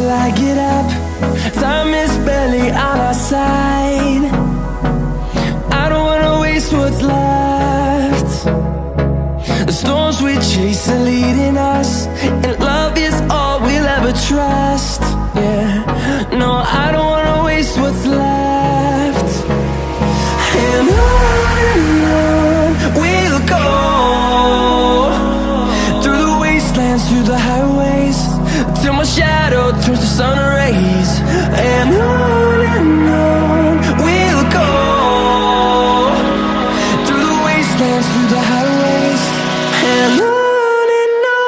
till I get up. Time is barely on our side. I don't wanna waste what's left. The storms we chase are leading us, and love is all we'll ever trust. Yeah, no, I don't wanna waste what's left. And on we'll go, through the wastelands, through the highways, till my shadow turns to sun rays. And on we'll go, through the wastelands, through the highways, and on we'll go.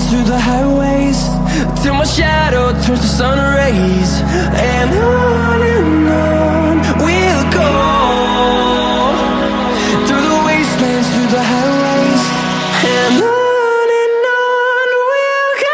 Through the highways, till my shadow turns to sun rays. And on we'll go, through the wastelands, through the highways, and on we'll go.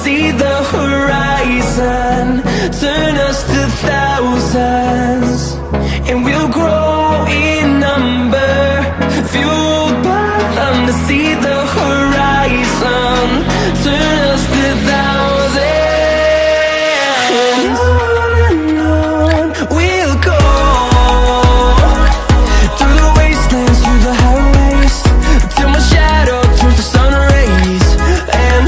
See the horizon, turn us to thousands, and we'll grow in number, fueled by them. To see the horizon, turn us to thousands, and on we'll go, through the wastelands, through the highways, till my shadow turns to sun rays. And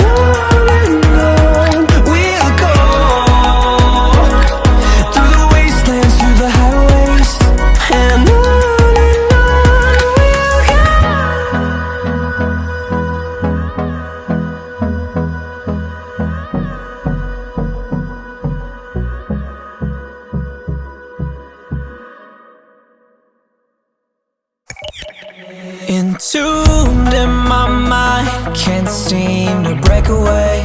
entombed in my mind, can't seem to break away.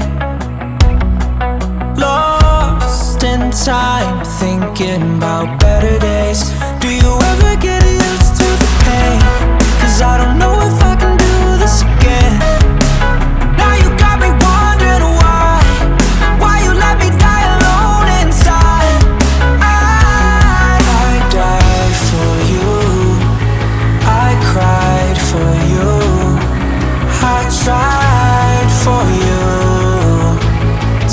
Lost in time, thinking about better days. Do you ever get used to the pain? 'Cause I don't know if I can do this again. Now you got me wondering why you let me die alone inside. I died for you, I cried for you, I tried for you.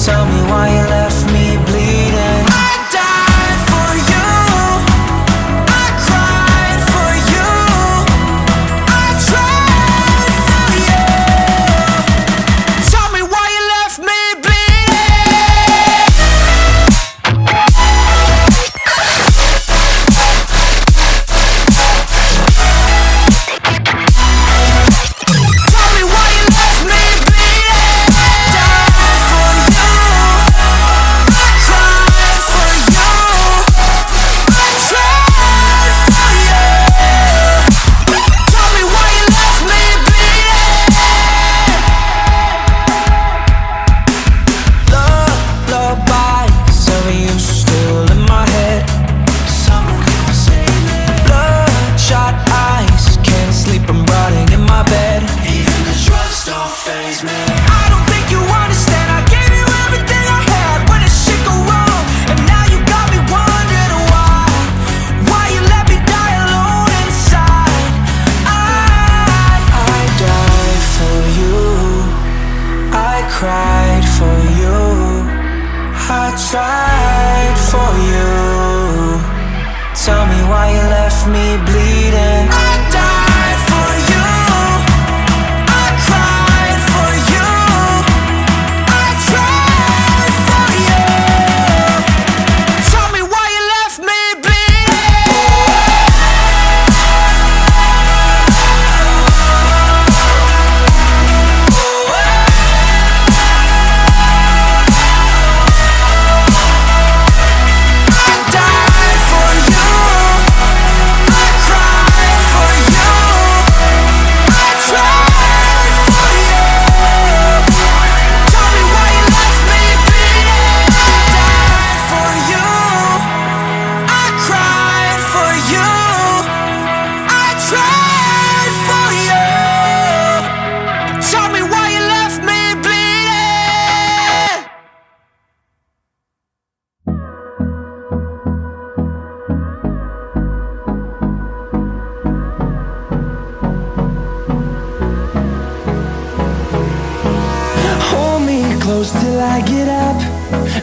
Tell me why you left me bleeding. I died for you, I cried for you, I tried for you. Tell me why you left me bleeding. Tell me why you left tried for you. Tell me why you left me bleeding. I died for you. I cried for you. I tried for you. Tell me why you left me close till I get up.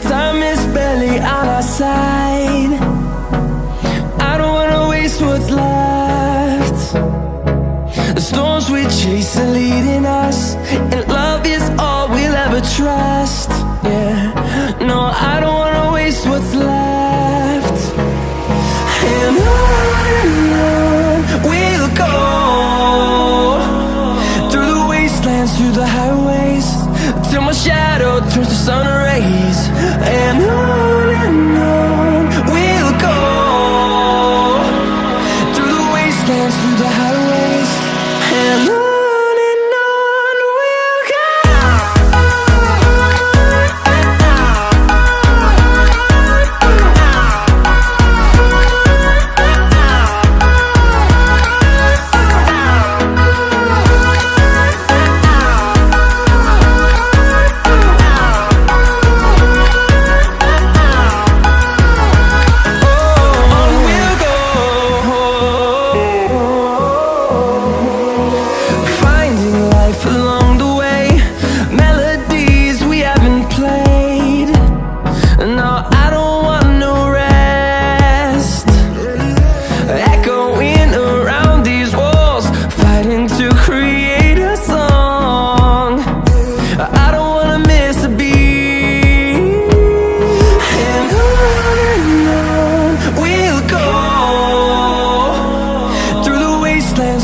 Time is barely on our side. I don't wanna waste what's left. The storms we chase are leading us, and love is all we'll ever trust. Yeah, no, I don't wanna waste what's left. And on we'll go, through the wastelands, through the highways, till my shadow turns to sun rays. And on we'll go, through the wastelands, through the highways, and on we'll go.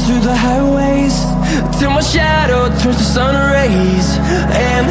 Through the highways, till my shadow turns to sun rays. And